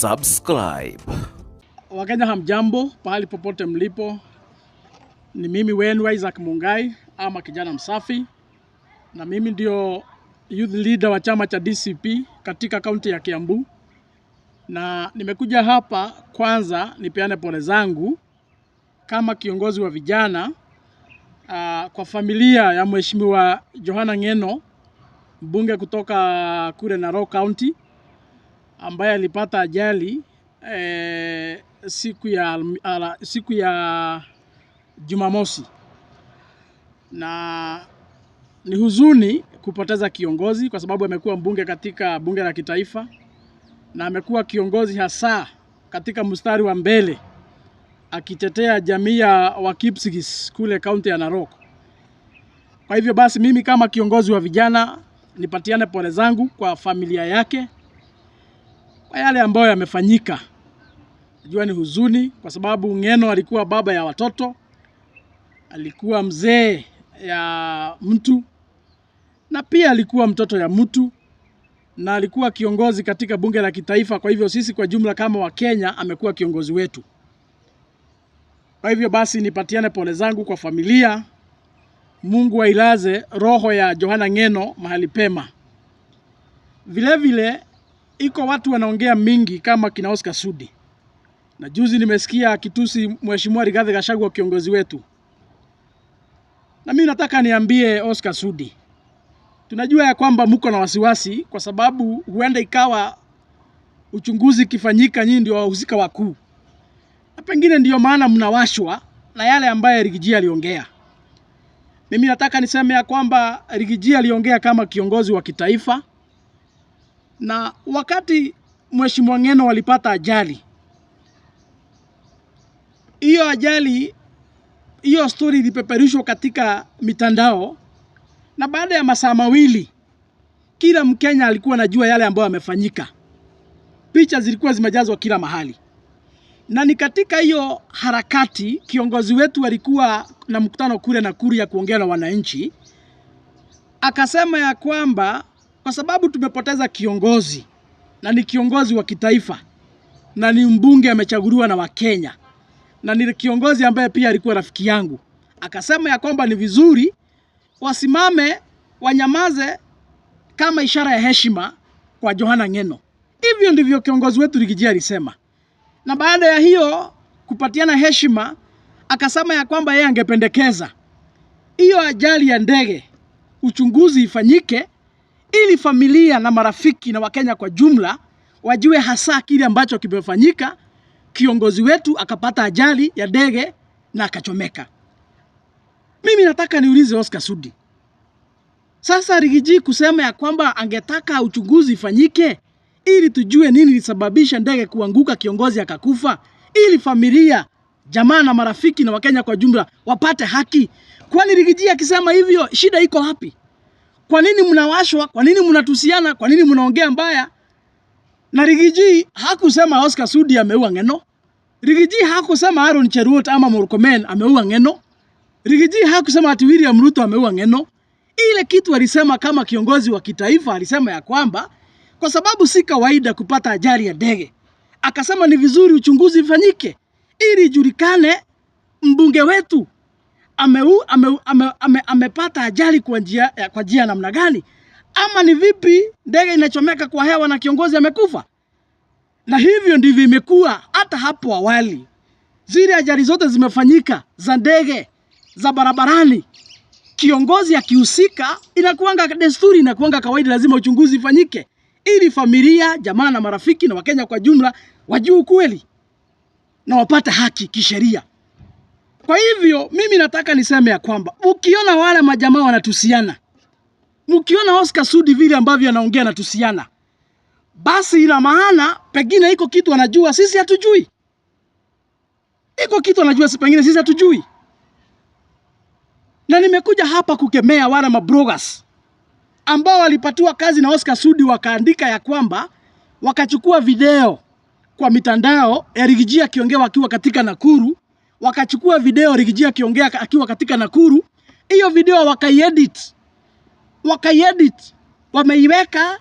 subscribe. Wakenya hamjambo, pahali popote mlipo. Ni mimi wenu Isaac Mungai ama kijana msafi, na mimi ndio youth leader wa chama cha DCP katika kaunti ya Kiambu. Na nimekuja hapa kwanza nipeane pole zangu kama kiongozi wa vijana kwa familia ya Mheshimiwa Johana Ng'eno, mbunge kutoka kule Narok County, ambaye alipata ajali siku ya Jumamosi. Na ni huzuni kupoteza kiongozi kwa sababu amekuwa mbunge katika bunge la kitaifa, na amekuwa kiongozi hasa katika mstari wa mbele akitetea jamii ya Wakipsigis kule kaunti ya Narok. Kwa hivyo basi mimi kama kiongozi wa vijana nipatiane pole zangu kwa familia yake kwa yale ambayo yamefanyika. Najua ni huzuni kwa sababu Ng'eno alikuwa baba ya watoto, alikuwa mzee ya mtu, na pia alikuwa mtoto ya mtu, na alikuwa kiongozi katika bunge la kitaifa. Kwa hivyo sisi kwa jumla kama Wakenya amekuwa kiongozi wetu. Kwa hivyo basi nipatiane pole zangu kwa familia. Mungu ailaze roho ya Johana Ng'eno mahali pema. Vile vile iko watu wanaongea mingi kama kina Oscar Sudi. Na juzi nimesikia kitusi Mheshimiwa Rigathi Gachagua kiongozi wetu. Na mimi nataka niambie Oscar Sudi, tunajua ya kwamba mko na wasiwasi kwa sababu huenda ikawa uchunguzi kifanyika nyinyi ndio wahusika wakuu. Na pengine ndio maana mnawashwa na yale ambaye Rigiji aliongea. Mimi nataka niseme ya kwamba Rigiji aliongea kama kiongozi wa kitaifa, na wakati Mheshimiwa Ng'eno walipata ajali, hiyo story ilipeperushwa katika mitandao, na baada ya masaa mawili kila Mkenya alikuwa anajua yale ambayo yamefanyika. Picha zilikuwa zimejazwa kila mahali. Na ni katika hiyo harakati kiongozi wetu alikuwa na mkutano kule Nakuru ya kuongea na wananchi. Akasema ya kwamba kwa sababu tumepoteza kiongozi, na ni kiongozi wa kitaifa, na ni mbunge amechaguliwa na Wakenya, na ni kiongozi ambaye pia alikuwa rafiki yangu. Akasema ya kwamba ni vizuri wasimame, wanyamaze kama ishara ya heshima kwa Johana Ng'eno. Hivyo ndivyo kiongozi wetu Rigiji alisema. Na baada ya hiyo kupatiana heshima, akasema ya kwamba yeye angependekeza hiyo ajali ya ndege uchunguzi ifanyike, ili familia na marafiki na Wakenya kwa jumla wajue hasa kile ambacho kimefanyika. Kiongozi wetu akapata ajali ya ndege na akachomeka. Mimi nataka niulize Oscar Sudi, sasa Rigiji kusema ya kwamba angetaka uchunguzi ifanyike ili tujue nini ilisababisha ndege kuanguka, kiongozi akakufa, ili familia, jamaa na marafiki na Wakenya kwa jumla wapate haki. Kwani Rigiji akisema hivyo shida iko wapi? Kwa nini mnawashwa? Kwa nini mnatusiana? Kwa nini mnaongea mbaya? Na Rigiji hakusema Oscar Sudi ameua Ng'eno. Rigiji hakusema Aaron Cheruiyot ama Murkomen ameua Ng'eno. Rigiji hakusema ati William Ruto ameua Ng'eno. Ile kitu alisema kama kiongozi wa kitaifa, alisema ya kwamba kwa sababu si kawaida kupata ajali ya ndege, akasema ni vizuri uchunguzi ifanyike ili ijulikane mbunge wetu amepata ajali kwa njia namna gani, ama ni vipi ndege inachomeka kwa hewa na kiongozi amekufa. Na hivyo ndivyo imekuwa hata hapo awali. Zile ajali zote zimefanyika za ndege, za barabarani, kiongozi akihusika, inakuanga desturi, inakuanga kawaida, lazima uchunguzi ifanyike ili familia, jamaa na marafiki na Wakenya kwa jumla wajue ukweli na wapate haki kisheria. Kwa hivyo mimi nataka niseme ya kwamba ukiona wale majamaa wanatusiana, mkiona Oscar Sudi vile ambavyo anaongea na tusiana, basi ina maana pengine iko kitu anajua sisi hatujui. Iko kitu anajua pengine sisi hatujui. Na nimekuja hapa kukemea wale mabloggers ambao walipatiwa kazi na Oscar Sudi, wakaandika ya kwamba wakachukua video kwa mitandao ya Rigiji akiongea akiwa katika Nakuru, wakachukua video Rigiji akiongea akiwa katika Nakuru. Hiyo video wakaiedit, wameiweka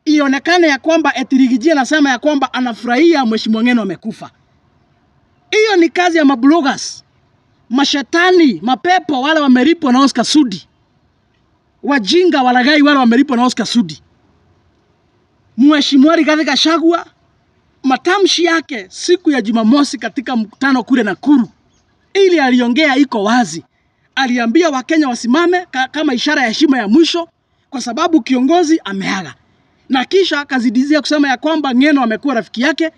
ionekane ya kwamba eti Rigiji anasema ya kwamba anafurahia Mheshimiwa Ng'eno amekufa. Hiyo ni kazi ya mabloggers, mashetani, mapepo wale wamelipwa na Oscar Sudi. Wajinga walagai wale wamelipwa na Oscar Sudi. Mheshimiwa Rigathi Gachagua, matamshi yake siku ya Jumamosi katika mkutano kule Nakuru, ili aliongea iko wazi. Aliambia Wakenya wasimame kama ishara ya heshima ya mwisho kwa sababu kiongozi ameaga. Na kisha akazidizia kusema ya kwamba Ng'eno amekuwa rafiki yake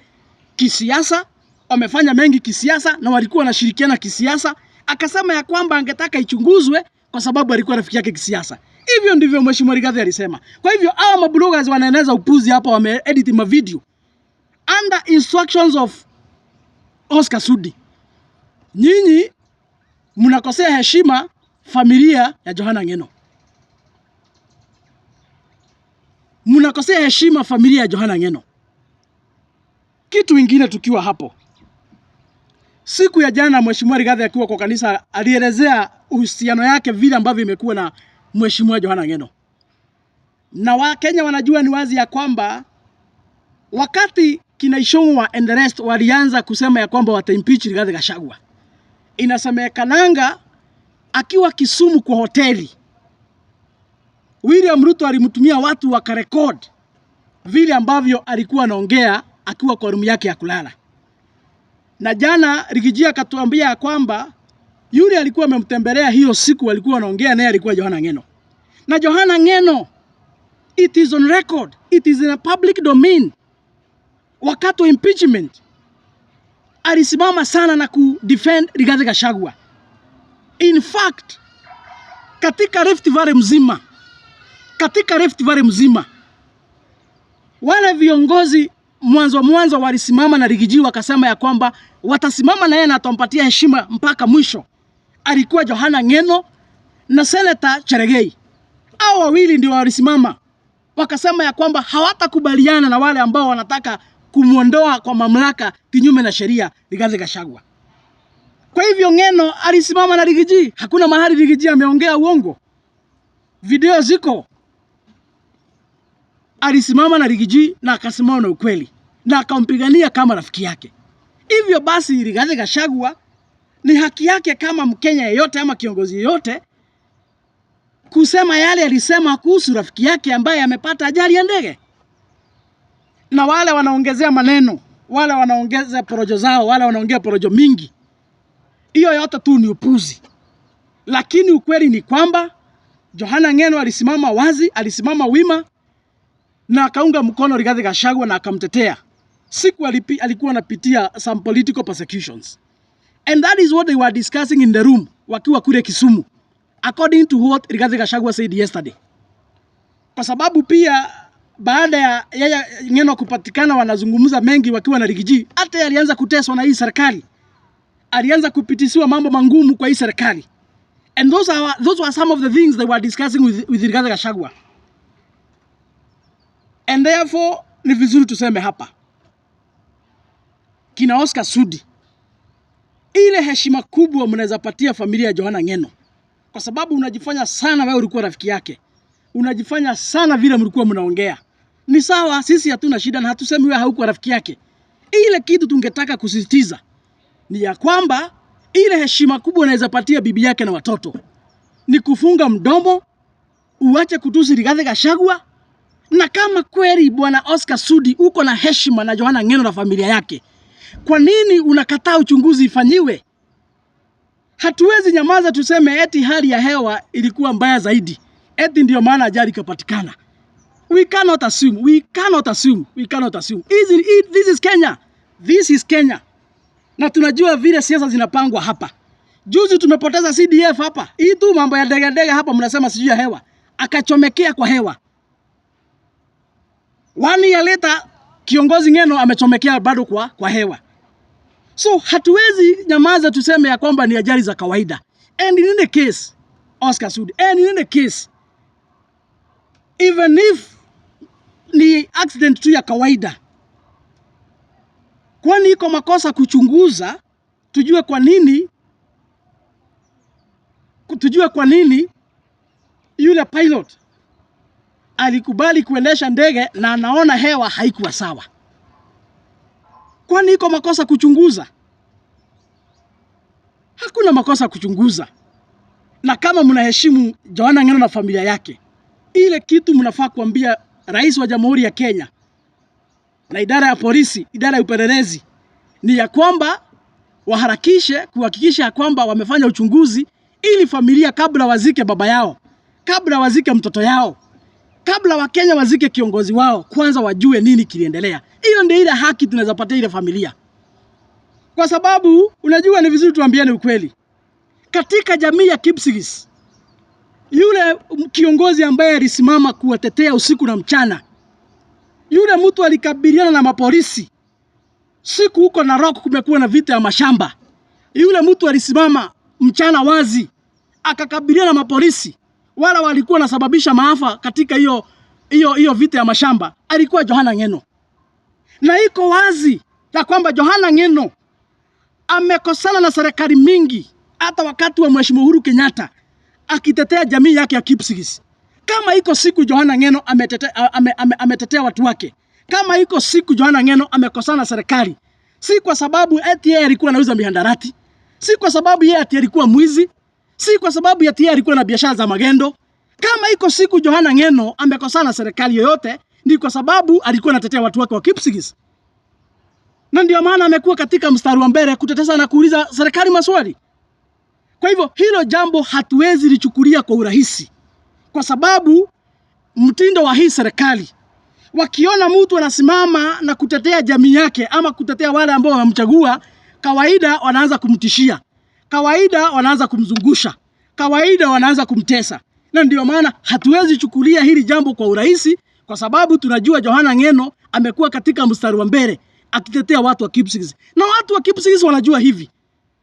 kisiasa, wamefanya mengi kisiasa na walikuwa wanashirikiana kisiasa. Akasema ya kwamba angetaka ichunguzwe kwa sababu alikuwa rafiki yake kisiasa. Hivyo ndivyo Mheshimiwa Rigathi alisema. Kwa hivyo hawa mabloggers wanaeneza upuzi hapa, wameedit ma video under instructions of Oscar Sudi. Nyinyi mnakosea heshima familia ya Johana Ng'eno. Mnakosea heshima familia ya Johana Ng'eno. Kitu ingine tukiwa hapo, siku ya jana Mheshimiwa Rigathi akiwa kwa kanisa alielezea uhusiano yake vile ambavyo imekuwa na Mheshimiwa Johana Ng'eno. Na Wakenya wanajua ni wazi ya kwamba wakati kina Ishong'wa and the rest walianza kusema ya kwamba wataimpeach Rigathi Gachagua, inasemekananga akiwa Kisumu kwa hoteli, William Ruto alimtumia watu wakarekod vile ambavyo alikuwa anaongea akiwa kwa room yake ya kulala. Na jana Rigiji akatuambia kwamba yule alikuwa amemtembelea hiyo siku alikuwa anaongea naye alikuwa Johana Ng'eno. Na Johana Ng'eno, it is on record, it is in a public domain. Wakati wa impeachment alisimama sana na kudefend Rigathi Gachagua. In fact, katika Rift Valley mzima, wale viongozi mwanzo walisimama na Rigiji wakasema ya kwamba watasimama na yeye na atampatia heshima mpaka mwisho. Alikuwa Johana Ng'eno na Senator Cherargei. Hao wawili ndio walisimama wakasema ya kwamba hawatakubaliana na wale ambao wanataka kumuondoa kwa mamlaka kinyume na sheria Rigathi Gachagua. Kwa hivyo Ng'eno alisimama na Rigiji. Hakuna mahali Rigiji ameongea uongo. Video ziko. Alisimama na Rigiji na akasimama na ukweli na akampigania kama rafiki yake. Hivyo basi Rigathi Gachagua ni haki yake kama Mkenya yeyote ama kiongozi yeyote kusema yale alisema kuhusu rafiki yake ambaye amepata ajali ya ndege. Na wale wanaongezea maneno, wale wanaongeza porojo zao, wale wanaongea porojo mingi, hiyo yote tu ni upuzi. Lakini ukweli ni kwamba Johana Ng'eno alisimama wazi, alisimama wima na akaunga mkono Rigathi Gachagua na akamtetea. Siku alikuwa anapitia some political persecutions. And that is what they were discussing in the room wakiwa kule Kisumu, according to what Rigathi Gachagua said yesterday. Kwa sababu pia baada ya Ng'eno kupatikana wanazungumza mengi wakiwa na Rigiji, hata alianza kuteswa na hii serikali. Alianza kupitisiwa mambo mangumu kwa hii serikali. And those were some of the things they were discussing with Rigathi Gachagua. And therefore ni vizuri tuseme hapa, kina Oscar Sudi, ile heshima kubwa mnaweza patia familia ya Johana Ng'eno, kwa sababu unajifanya sana wewe ulikuwa rafiki yake. Unajifanya sana vile mlikuwa mnaongea. Ni sawa, sisi hatuna shida na hatusemi wewe haukuwa rafiki yake. Ile kitu tungetaka kusisitiza ni ya kwamba ile heshima kubwa unaweza patia bibi yake na watoto ni kufunga mdomo, uache kutusi Rigathi Gachagua. Na kama kweli bwana Oscar Sudi uko na heshima na Johana Ng'eno na familia yake, kwa nini unakataa uchunguzi ifanyiwe? Hatuwezi nyamaza tuseme eti hali ya hewa ilikuwa mbaya zaidi, eti ndio maana ajali ikapatikana. We cannot assume. This is Kenya. Na tunajua vile siasa zinapangwa hapa. Juzi tumepoteza CDF hapa. Hii tu mambo ya ndege hapa mnasema sijui ya hewa. Akachomekea kwa hewa. 1 year later kiongozi Ng'eno amechomekea bado kwa hewa. So hatuwezi nyamaza tuseme ya kwamba ni ajali za kawaida. And in the case, Oscar Sudi, and in the case, even if ni accident tu ya kawaida, kwani iko makosa kuchunguza tujue kwa nini yule pilot alikubali kuendesha ndege na anaona hewa haikuwa sawa. Kwani iko makosa kuchunguza? Hakuna makosa kuchunguza. Na kama mnaheshimu Johana Ng'eno na familia yake, ile kitu mnafaa kuambia Rais wa Jamhuri ya Kenya na idara ya polisi, idara ya upelelezi, ni ya kwamba waharakishe kuhakikisha ya kwamba wamefanya uchunguzi, ili familia, kabla wazike baba yao, kabla wazike mtoto yao, kabla Wakenya wazike kiongozi wao, kwanza wajue nini kiliendelea. Hiyo ndio ile haki tunaweza pata ile familia. Kwa sababu unajua, ni vizuri tuambiane ukweli. Katika jamii ya Kipsigis, yule kiongozi ambaye alisimama kuwatetea usiku na mchana, yule mtu alikabiliana na mapolisi. Siku huko Narok kumekuwa na vita ya mashamba. Yule mtu alisimama mchana wazi akakabiliana na mapolisi. Wala walikuwa wanasababisha maafa katika hiyo vita ya mashamba. Alikuwa Johana Ng'eno. Na iko wazi ya kwamba Johana Ng'eno amekosana na serikali mingi, hata wakati wa Mheshimiwa Uhuru Kenyatta akitetea jamii yake ya Kipsigis. Kama iko siku Johana Ng'eno ametetea watu wake, kama iko siku Johana Ng'eno amekosana na serikali, si kwa sababu eti yeye alikuwa anauza mihandarati, si kwa sababu yeye eti alikuwa mwizi, si kwa sababu eti yeye alikuwa na biashara za magendo. Kama iko siku Johana Ng'eno amekosana na serikali yoyote, ni kwa sababu alikuwa anatetea watu wake wa Kipsigis. Na ndio maana amekuwa katika mstari wa mbele kutetesa na kuuliza serikali maswali. Kwa hivyo hilo jambo hatuwezi lichukulia kwa urahisi, kwa sababu mtindo wa hii serikali, wakiona mtu anasimama na kutetea jamii yake ama kutetea wale ambao wamemchagua, kawaida wanaanza kumtishia, kawaida wanaanza kumzungusha, kawaida wanaanza kumtesa. Na ndio maana hatuwezi chukulia hili jambo kwa urahisi, kwa sababu tunajua Johana Ng'eno amekuwa katika mstari wa mbele akitetea watu wa Kipsigis. Na watu wa Kipsigis wanajua hivi.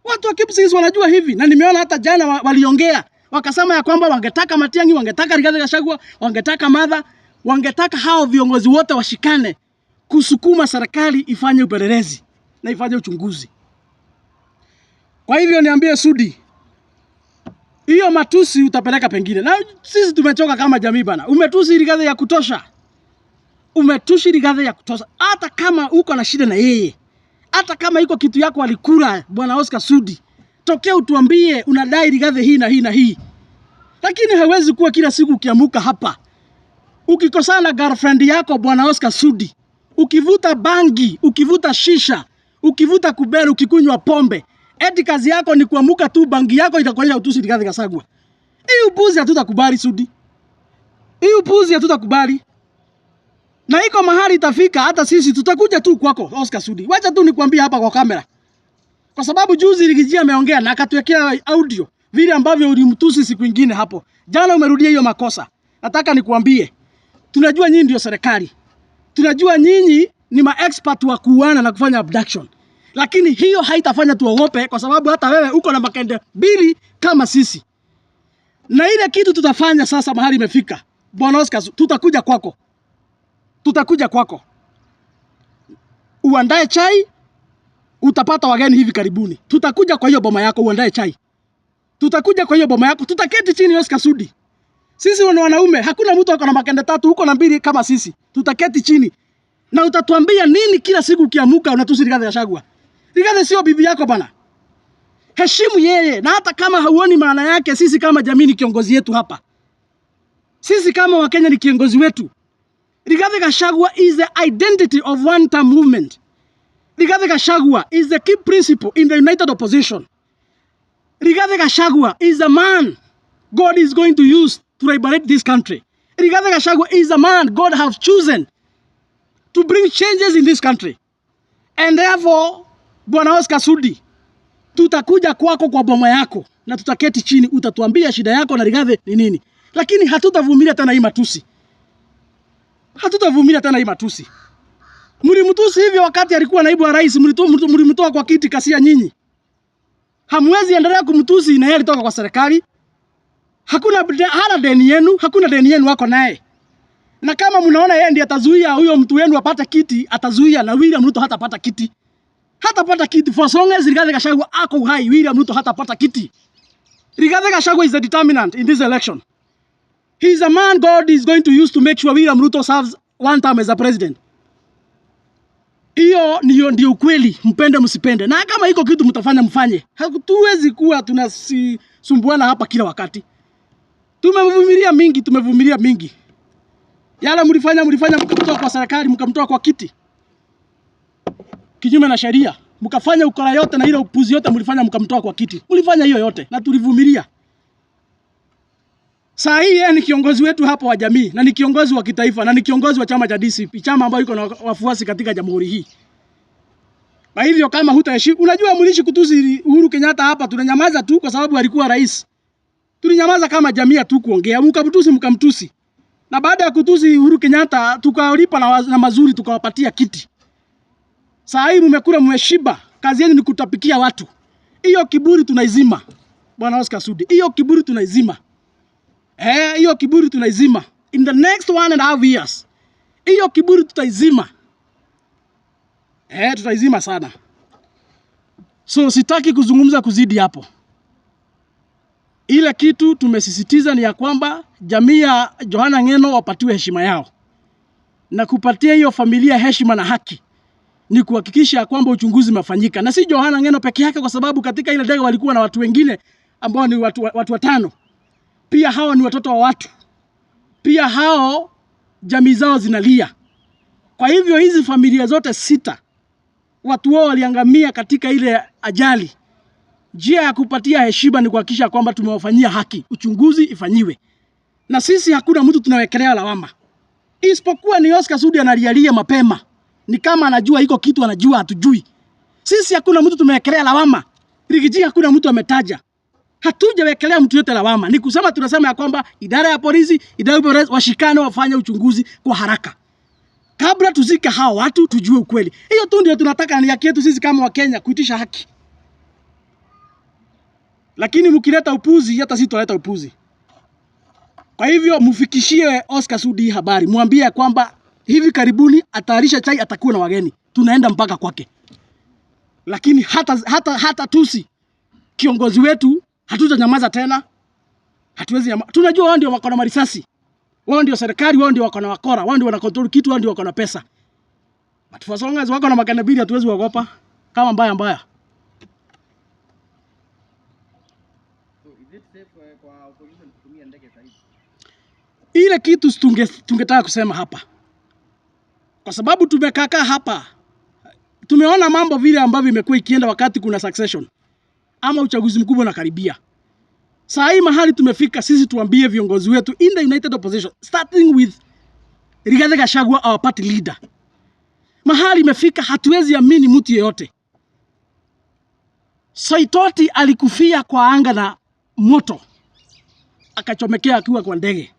Watu wa Kipsigis wanajua hivi. Na nimeona hata jana waliongea, wakasema ya kwamba wangetaka Matiang'i, wangetaka Rigathi Gachagua, wangetaka Martha, wangetaka hao viongozi wote washikane kusukuma serikali ifanye upelelezi na ifanye uchunguzi. Kwa hivyo niambie Sudi, hiyo matusi utapeleka pengine. Na sisi tumechoka kama jamii bana. Umetusi Rigathi ya kutosha. Umetushi Rigathi ya kutosha. Hata kama uko na shida na yeye, hata kama iko kitu yako alikula bwana Oscar Sudi, tokea utuambie unadai Rigathi hii na hii na hii. Lakini hawezi kuwa kila siku ukiamuka hapa ukikosana na girlfriend yako bwana Oscar Sudi, ukivuta bangi, ukivuta shisha, ukivuta kubeli, ukikunywa pombe, eti kazi yako ni kuamuka tu bangi yako itakuonyesha utusi Rigathi Gachagua. Hii upuzi hatutakubali Sudi. Hii upuzi hatutakubali. Na iko mahali itafika hata sisi tutakuja tu kwako Oscar Sudi. Wacha tu nikwambie hapa kwa kamera. Kwa sababu juzi Rigiji ameongea na akatuwekea audio vile ambavyo ulimtusi siku nyingine hapo. Jana umerudia hiyo makosa. Nataka nikuambie, tunajua nyinyi ndio serikali. Tunajua nyinyi ni ma-expert wa kuuana na kufanya abduction. Lakini hiyo haitafanya tuogope, kwa sababu hata wewe uko na makende mbili kama sisi. Na ile kitu tutafanya sasa mahali imefika, bwana Oscar, tutakuja kwako. Tutakuja kwako. Uandae chai, utapata wageni hivi karibuni. Tutakuja kwa hiyo boma yako, uandae chai. Tutakuja kwa hiyo boma yako, tutaketi chini Oscar Sudi. Sisi wanaume, hakuna mtu ako na makende tatu, uko na mbili kama sisi. Tutaketi chini. Na utatuambia nini kila siku ukiamuka unatusi Rigathi Gachagua. Rigathi sio bibi yako bana. Heshimu yeye, na hata kama hauoni maana yake, sisi kama jamii ni kiongozi yetu hapa. Sisi kama Wakenya ni kiongozi wetu. Rigathi Gachagua is the identity of one-term movement. Rigathi Gachagua is the key principle in the united opposition. Rigathi Gachagua is the man God is going to use to liberate this country. Rigathi Gachagua is the man God has chosen to bring changes in this country. And therefore, bwana Oscar Sudi, tutakuja kwako kwa boma yako na tutaketi chini, utatuambia shida yako na Rigathi ni nini. Lakini hatutavumilia tena hii matusi. Hatutavumilia tena hii matusi. Mlimtusi hivyo wakati alikuwa naibu wa rais, mlimtoa kwa kiti Kasia nyinyi. Hamwezi endelea kumtusi na yeye alitoka kwa serikali. Hana deni yenu, hakuna deni yenu wako naye. Na kama mnaona yeye ndiye atazuia huyo mtu wenu apate kiti, atazuia, na William Ruto hatapata kiti. Hatapata kiti for so long as Rigathi Gachagua ako uhai, William Ruto hatapata kiti. Rigathi Gachagua is the determinant in this election. He is a man God is going to use to make sure William Ruto serves one term as a president. Hiyo ndio ukweli, mpende msipende. Na kama iko kitu mtafanya mfanye. Hatuwezi kuwa tunasumbuana hapa kila wakati. Tumevumilia mingi. Yala mlifanya mkamtoa kwa serikali, mkamtoa kwa kiti. Kinyume na sheria. Mkafanya ukora yote na ile upuzi yote mlifanya mkamtoa kwa kiti. Mlifanya hiyo yote na tulivumilia. Saa hii yeye ni kiongozi wetu hapa wa jamii na ni kiongozi wa kitaifa na ni kiongozi wa chama cha DCP, chama ambayo iko na wafuasi katika jamhuri hii. Kwa hivyo kama hutaheshimu, unajua mlishi kutusi Uhuru Kenyatta hapa, tunanyamaza tu kwa sababu alikuwa rais. Tulinyamaza kama jamii tu kuongea, mkamtusi. Na baada ya kutusi Uhuru Kenyatta tukawalipa na mazuri tukawapatia kiti. Saa hii mmekula mmeshiba, kazi yenu ni kutapikia watu. Hiyo kiburi tunaizima. Bwana Oscar Sudi, hiyo kiburi tunaizima. Hiyo kiburi tunaizima. In the next 1.5 years. Hiyo kiburi tutaizima. Tutaizima sana. So sitaki kuzungumza kuzidi hapo. Ile kitu tumesisitiza ni ya kwamba jamii ya Johana Ng'eno wapatiwe heshima yao. Na kupatia hiyo familia heshima na haki ni kuhakikisha kwamba uchunguzi umefanyika. Na si Johana Ng'eno peke yake, kwa sababu katika ile ndege walikuwa na watu wengine ambao ni watu watano. Pia hao ni watoto wa watu. Pia hao jamii zao zinalia. Kwa hivyo hizi familia zote 6 watu wao waliangamia katika ile ajali. Njia ya kupatia heshima ni kuhakikisha kwamba tumewafanyia haki, uchunguzi ifanyiwe. Na sisi hakuna mtu tunawekelea lawama. Isipokuwa ni Oscar Sudi analialia mapema. Ni kama anajua iko kitu anajua hatujui. Sisi hakuna mtu tumewekelea lawama. Rigiji hakuna mtu ametaja. Hatujawekelea mtu yote lawama. Ni kusema tunasema ya kwamba idara ya polisi, washikane wafanye uchunguzi kwa haraka. Kabla tuzike hao watu tujue ukweli. Hiyo tu ndio tunataka, ni haki yetu sisi kama Wakenya kuitisha haki. Lakini mkileta upuzi, hata sisi tutaleta upuzi. Kwa hivyo mfikishie Oscar Sudi habari. Mwambie kwamba hivi karibuni atayarisha chai, atakuwa na wageni. Tunaenda mpaka kwake. Lakini hata tusi kiongozi wetu hatutanyamaza tena. Hatuwezi tunajua wao ndio wako na marisasi. Wao ndio serikali, wao ndio wako na wakora, wao ndio wanakontrol kitu, wao ndio wako na pesa. But for so long as wako na makanabili hatuwezi kuogopa kama mbaya. So is it safe kwa opposition kutumia ndege zaidi? Ile kitu tungetaka kusema hapa. Kwa sababu tumekaa hapa. Tumeona mambo vile ambavyo imekuwa ikienda wakati kuna succession ama uchaguzi mkubwa unakaribia. Saa hii mahali tumefika sisi tuambie viongozi wetu in the United Opposition, starting with Rigathi Gachagua, our party leader. Mahali imefika hatuwezi amini mtu yeyote. Saitoti alikufia kwa anga na moto. Akachomekea akiwa kwa ndege.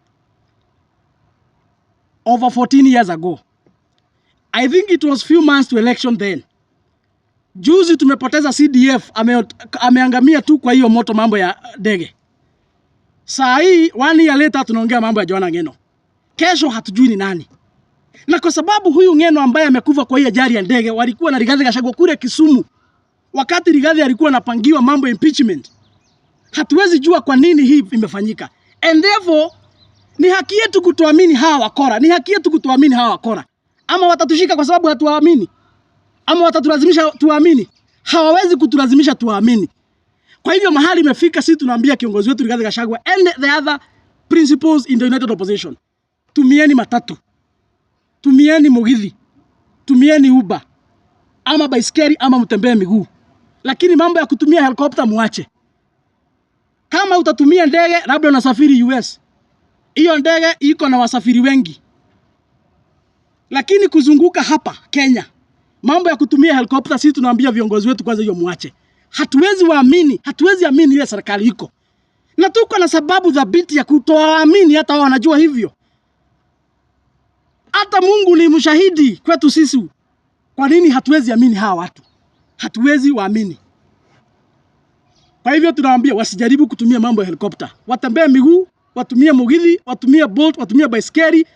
Over 14 years ago. I think it was few months to election then. Juzi tumepoteza CDF, ameangamia tu kwa hiyo moto mambo ya ndege. Saa hii 1 year later tunaongea mambo ya Johana Ng'eno. Kesho hatujui ni nani. Na kwa sababu huyu Ng'eno ambaye amekufa kwa hiyo ajali ya ndege, walikuwa na Rigathi Gachagua kule Kisumu. Wakati Rigathi alikuwa anapangiwa mambo impeachment. Hatuwezi jua kwa nini hii imefanyika. And therefore ni haki yetu kutoamini hawa wakora. Ni haki yetu kutoamini hawa wakora. Ama watatushika kwa sababu hatuwaamini, ama watatulazimisha tuamini. Hawawezi kutulazimisha tuamini. Kwa hivyo mahali imefika sisi tunaambia kiongozi wetu Rigathi Gachagua and the other principals in the United Opposition. Tumieni matatu. Tumieni Mugithi. Tumieni Uber. Ama baiskeli ama mtembee miguu. Lakini mambo ya kutumia helicopter muache. Kama utatumia ndege labda unasafiri US. Hiyo ndege iko na wasafiri wengi. Lakini kuzunguka hapa Kenya, mambo ya kutumia helicopter sisi tunaambia viongozi wetu kwanza hiyo muache. Hatuwezi amini ile serikali iko. Na tuko na sababu dhabiti ya kutoamini, hata wao wanajua hivyo. Hata Mungu ni mshahidi kwetu sisi. Kwa nini hatuwezi amini hawa watu? Hatuwezi waamini. Kwa hivyo tunawaambia wasijaribu kutumia mambo ya helicopter. Watembee miguu, watumie Mugithi, watumie Bolt, watumie baiskeli.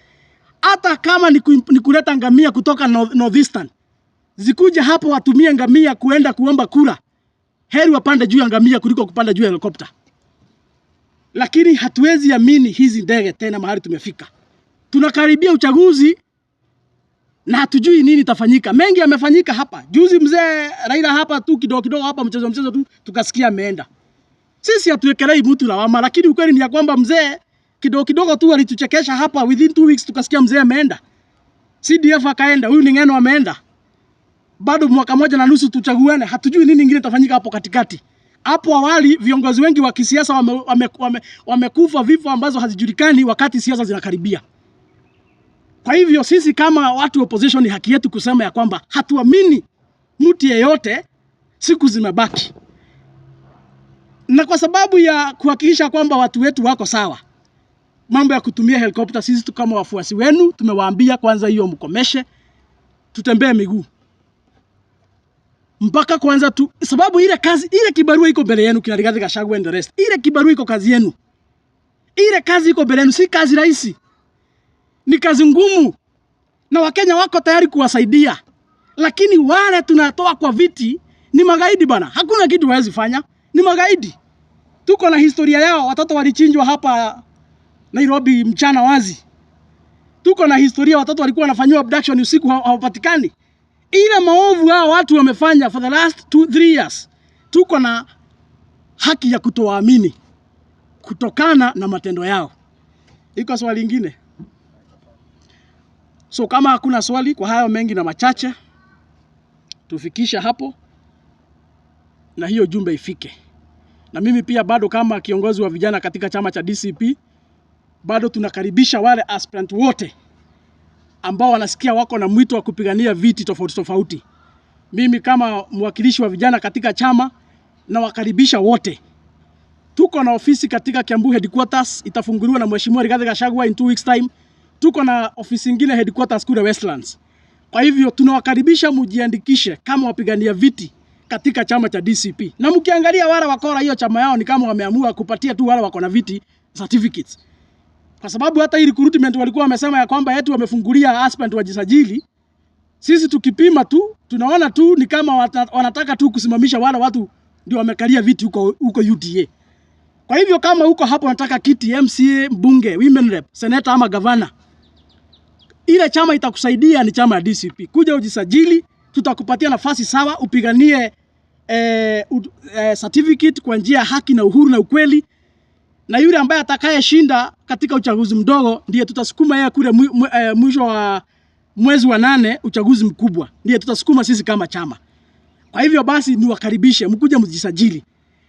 Hata kama ni kuleta ngamia kutoka Northeastern. Zikuja hapo watumie ngamia kuenda kuomba kura. Heri wapande juu ya ngamia kuliko kupanda juu ya helicopter. lakini hatuwezi amini hizi ndege tena mahali tumefika. Tunakaribia uchaguzi na hatujui nini tafanyika. Mengi yamefanyika hapa. Juzi mzee Raila hapa tu kidogo hapa mchezo tu tukasikia ameenda. Sisi hatuwekelei mtu lawama, lakini ukweli ni ya kwamba mzee kidogo tu alituchekesha hapa, within 2 weeks tukasikia mzee ameenda. CDF akaenda, huyu ni Ng'eno ameenda. Bado mwaka moja na nusu tuchaguane, hatujui nini ingine tafanyika hapo katikati. Hapo awali viongozi wengi wa kisiasa wamekufa vifo ambazo hazijulikani wakati siasa zinakaribia. Kwa hivyo sisi kama watu opposition, ni haki yetu kusema ya kwamba hatuamini mtu yeyote, siku zimebaki. Na kwa sababu ya kuhakikisha kwamba watu wetu wako sawa, mambo ya kutumia helikopta, sisi tu kama wafuasi wenu tumewaambia kwanza hiyo mkomeshe, tutembee miguu. Mpaka kwanza tu, sababu ile kibarua iko mbele yenu, kina Rigathi Gachagua and the rest. Ile kibarua iko kazi yenu. Ile kazi iko mbele yenu, si kazi rahisi. Ni kazi ngumu. Na Wakenya wako tayari kuwasaidia. Lakini wale tunatoa kwa viti ni magaidi bana. Hakuna kitu hawezi fanya. Ni magaidi. Tuko na historia yao, watoto walichinjwa hapa Nairobi mchana wazi. Tuko na historia, watoto walikuwa wanafanywa abduction usiku hawapatikani. Ile maovu hao watu wamefanya for the last 2-3 years. Tuko na haki ya kutowaamini kutokana na matendo yao. Iko swali lingine? So kama hakuna swali, kwa hayo mengi na machache, tufikisha hapo na hiyo jumbe ifike. Na mimi pia bado kama kiongozi wa vijana katika chama cha DCP, bado tunakaribisha wale aspirant wote ambao wanasikia wako na mwito wa kupigania viti tofauti. Mimi kama mwakilishi wa vijana katika chama na wakaribisha wote. Tuko na ofisi katika Kiambu headquarters, itafunguliwa na Mheshimiwa Rigathi Gachagua in 2 weeks time. Tuko na ofisi nyingine headquarters kule Westlands. Kwa hivyo tunawakaribisha mujiandikishe kama wapigania viti katika chama cha DCP. Na mkiangalia wale wakora, hiyo chama yao ni kama wameamua kupatia tu wale wako na viti certificates. Kwa sababu hata hii recruitment walikuwa wamesema ya kwamba yetu wamefungulia aspirant wajisajili. Sisi tukipima tu, tunaona tu ni kama wanataka tu kusimamisha wale watu ndio wamekalia viti huko UDA. Kwa hivyo kama huko hapo nataka kiti MCA, mbunge, women rep, senator ama governor, ile chama itakusaidia ni chama ya DCP. Kuja ujisajili, tutakupatia nafasi sawa, upiganie certificate kwa njia ya haki na uhuru na ukweli. Na yule ambaye atakayeshinda katika uchaguzi mdogo ndiye tutasukuma yeye kule mwisho wa mwezi wa 8, uchaguzi mkubwa ndiye tutasukuma sisi kama chama. Kwa hivyo basi niwakaribishe mkuje mjisajili.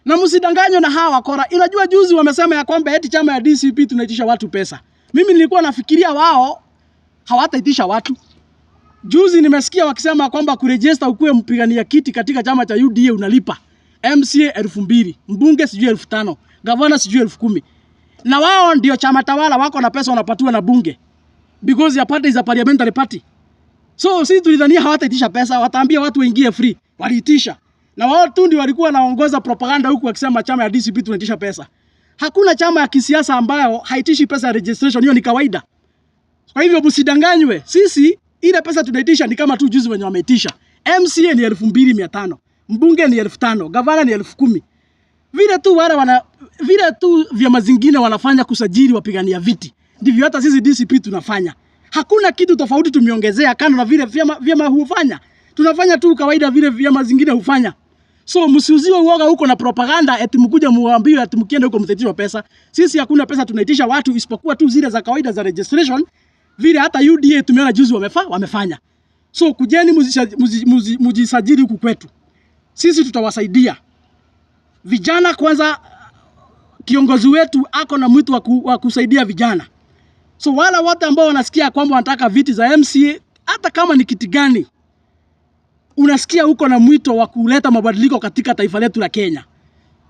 Na msidanganywe na hawa wakora. Unajua juzi wamesema ya kwamba eti chama ya DCP tunaitisha watu pesa. Mimi nilikuwa nafikiria wao hawataitisha watu. Juzi nimesikia wakisema kwamba kuregister ukuwe mpigania kiti katika chama cha UDA unalipa MCA 2,000, mbunge sijui 5,000, gavana sijui 10,000. Na wao ndio chama tawala, wako na pesa wanapatiwa na bunge. Because ya party is a parliamentary party. So sisi tulidhania hawataitisha pesa, wataambia watu waingie free. Waliitisha. Na wao tu ndio walikuwa wanaongoza propaganda huku wakisema chama ya DCP tunaitisha pesa. Hakuna chama ya kisiasa ambayo haitishi pesa ya registration, hiyo ni kawaida. Kwa hivyo msidanganywe. Sisi ile pesa tunaitisha ni kama tu juzi wenye wameitisha. MCA ni 2,500, mbunge ni 5,000, gavana ni 10,000. Vile tu vyama zingine wanafanya kusajili wapigania viti, ndivyo hata sisi DCP tunafanya. Hakuna kitu tofauti tumeongezea kando na vile vyama hufanya. Tunafanya tu kawaida vile vyama zingine hufanya. So msiuziwe uoga huko na propaganda eti mkuja muambiwe eti mkienda huko mtaitishwa pesa. Sisi hakuna pesa tunaitisha watu isipokuwa tu zile za kawaida za registration, vile hata UDA tumeona juzi wamefanya. So kujeni mujisajili huku kwetu. Sisi tutawasaidia. Vijana kwanza, kiongozi wetu ako na mwito wa kusaidia vijana. So wala wote ambao wanasikia kwamba wanataka viti za MCA, hata kama ni kiti gani, unasikia huko na mwito wa kuleta mabadiliko katika taifa letu la Kenya,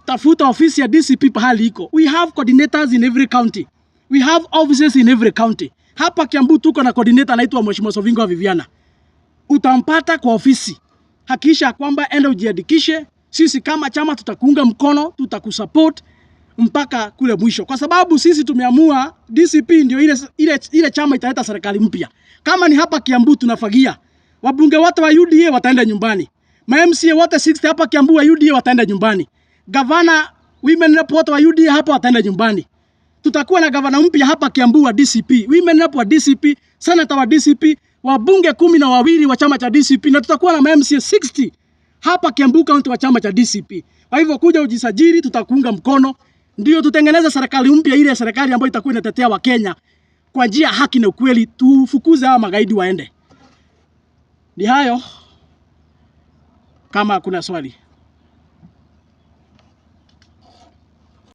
tafuta ofisi ya DCP pahali iko. We have coordinators in every county. We have offices in every county. Hapa Kiambu tuko na coordinator anaitwa Mheshimiwa Sovingo wa Viviana. Utampata kwa ofisi. Hakikisha kwamba enda ujiandikishe. Sisi kama chama tutakuunga mkono, tutakusupport mpaka kule mwisho. Kwa sababu sisi tumeamua DCP ndio ile chama italeta serikali mpya. Kama ni hapa Kiambu tunafagia, wabunge wote wa UDA wataenda nyumbani. Ma MCA wote 60 hapa Kiambu wa UDA wataenda nyumbani. Gavana Women rep wote wa UDA hapa wataenda nyumbani. Tutakuwa na gavana mpya hapa Kiambu wa DCP, women rep wa DCP, senator wa DCP, wabunge 12 wa chama cha DCP, na tutakuwa na MCA 60 hapa Kiambu County wa chama cha DCP. Kwa hivyo kuja ujisajili, tutakuunga mkono, ndio tutengeneze serikali mpya, ile serikali ambayo itakuwa inatetea Wakenya kwa njia haki na ukweli. Tufukuze hawa magaidi waende. Ni hayo, kama kuna swali.